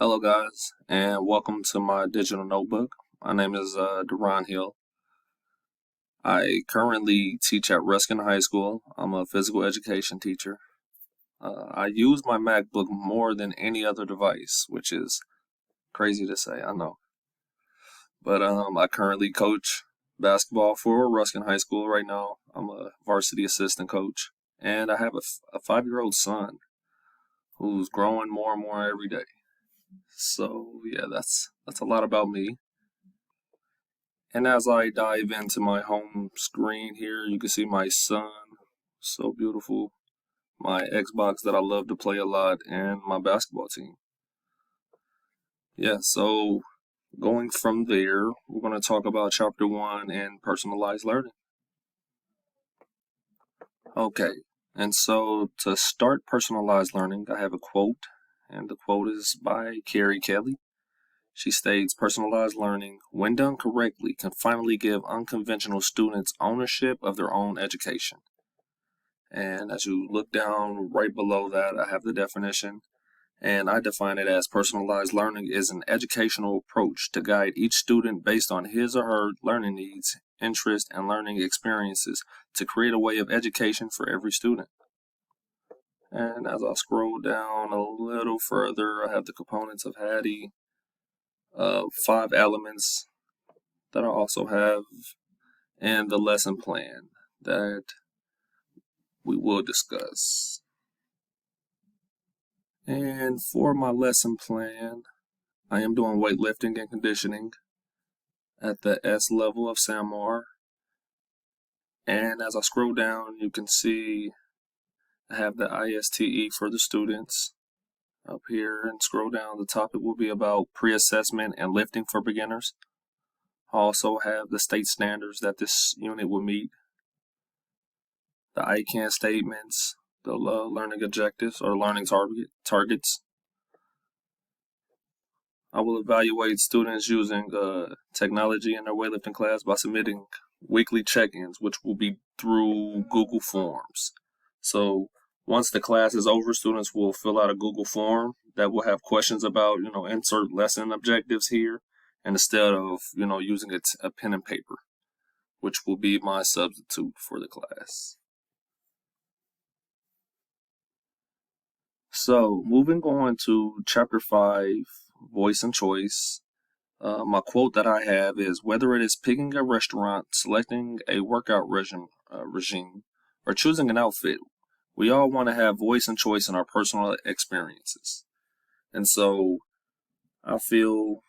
Hello guys, and welcome to my digital notebook. My name is Deron Hill. I currently teach at Ruskin High School. I'm a physical education teacher. I use my MacBook more than any other device, which is crazy to say, I know. But I currently coach basketball for Ruskin High School right now. I'm a varsity assistant coach, and I have a 5-year-old son who's growing more and more every day. So yeah, that's a lot about me. And as I dive into my home screen here, you can see my son, so beautiful, my Xbox that I love to play a lot, and my basketball team. Yeah, so going from there, we're going to talk about Chapter 1 and personalized learning. Okay, and so to start personalized learning, I have a quote, and the quote is by Carrie Kelly. She states, personalized learning, when done correctly, can finally give unconventional students ownership of their own education. And as you look down right below that, I have the definition. And I define it as personalized learning is an educational approach to guide each student based on his or her learning needs, interests, and learning experiences to create a way of education for every student. And as I scroll down a little further, I have the components of Hattie. 5 elements that I also have, and the lesson plan that we will discuss. And for my lesson plan, I am doing weightlifting and conditioning at the S level of SAMR. And as I scroll down, you can see I have the ISTE for the students up here, and scroll down. The topic will be about pre-assessment and lifting for beginners. I also have the state standards that this unit will meet, the ICANN statements, the learning objectives or learning targets. I will evaluate students using technology in their weightlifting class by submitting weekly check-ins, which will be through Google Forms. So once the class is over, students will fill out a Google form that will have questions about, insert lesson objectives here, and instead of, using a pen and paper, which will be my substitute for the class. So moving on to Chapter 5, Voice and Choice. My quote that I have is, whether it is picking a restaurant, selecting a workout regime, or choosing an outfit, we all want to have voice and choice in our personal experiences. And so I feel,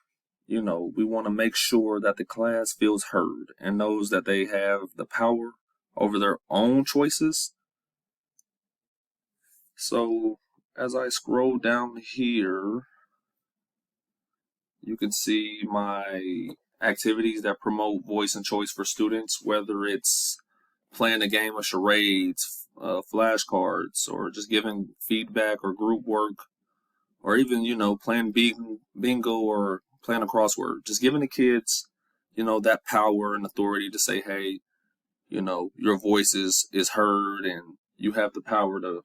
we want to make sure that the class feels heard and knows that they have the power over their own choices. So as I scroll down here, you can see my activities that promote voice and choice for students, whether it's playing a game of charades, flashcards, or just giving feedback or group work, or even, playing bingo or playing a crossword. Just giving the kids, that power and authority to say, hey, your voice is heard and you have the power to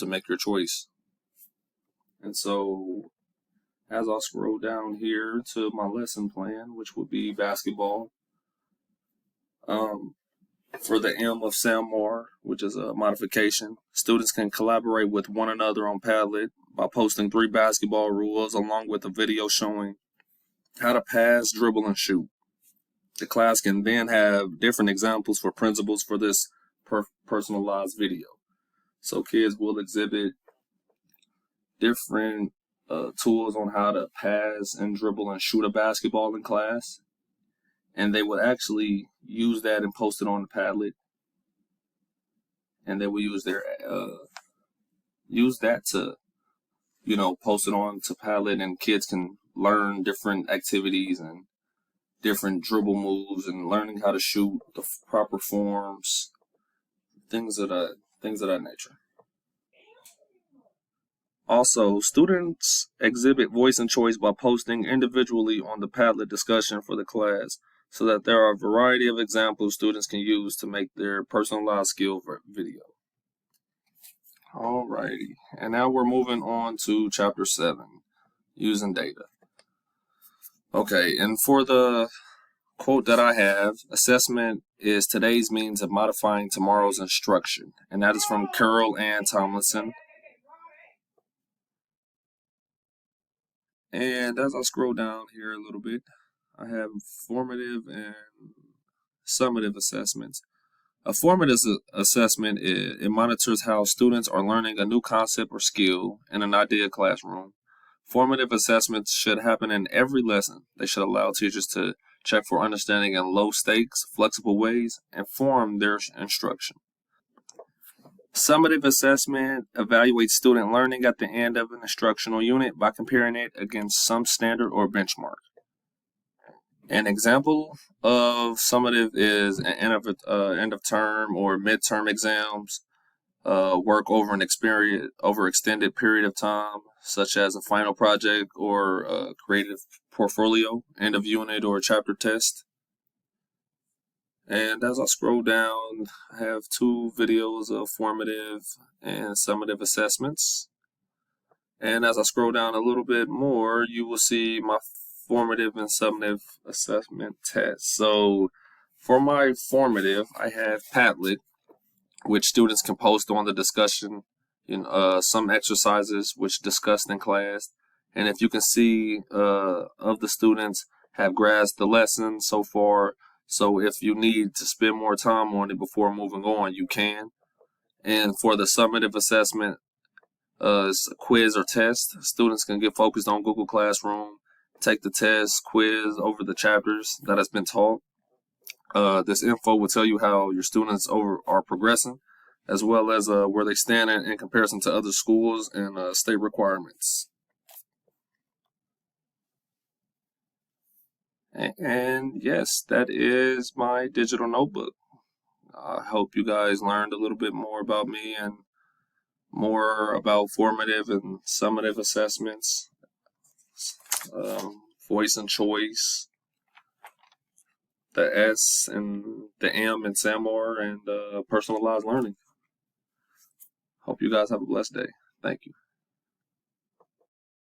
make your choice. And so as I scroll down here to my lesson plan, which would be basketball, for the M of SAMR, which is a modification, students can collaborate with one another on Padlet by posting 3 basketball rules along with a video showing how to pass, dribble, and shoot. The class can then have different examples for principles for this personalized video. So kids will exhibit different tools on how to pass and dribble and shoot a basketball in class, and they would actually use that and post it on the Padlet, and they will use that to post it on to Padlet, and kids can learn different activities and different dribble moves and learning how to shoot, the proper forms, things of that nature. Also, students exhibit voice and choice by posting individually on the Padlet discussion for the class, so that there are a variety of examples students can use to make their personalized skill video. Alrighty, and now we're moving on to Chapter 7, using data. Okay, and for the quote that I have, assessment is today's means of modifying tomorrow's instruction. And that is from Carol Ann Tomlinson. And as I scroll down here a little bit, I have formative and summative assessments. A formative assessment, it monitors how students are learning a new concept or skill in an ideal classroom. Formative assessments should happen in every lesson. They should allow teachers to check for understanding in low stakes, flexible ways, and form their instruction. Summative assessment evaluates student learning at the end of an instructional unit by comparing it against some standard or benchmark. An example of summative is an end of term or midterm exams, work over an extended period of time, such as a final project or a creative portfolio, end of unit or chapter test. And as I scroll down, I have 2 videos of formative and summative assessments. And as I scroll down a little bit more, you will see my formative and summative assessment tests. So for my formative, I have Padlet, which students can post on the discussion, some exercises which discussed in class. And if you can see of the students have grasped the lesson so far, so if you need to spend more time on it before moving on, you can. And for the summative assessment, it's a quiz or test. Students can get focused on Google Classroom, take the test, quiz over the chapters that has been taught. This info will tell you how your students are progressing, as well as where they stand in comparison to other schools and state requirements. And yes, that is my digital notebook. I hope you guys learned a little bit more about me and more about formative and summative assessments, voice and choice, the S and the M in SAMR, and personalized learning. Hope you guys have a blessed day. Thank you.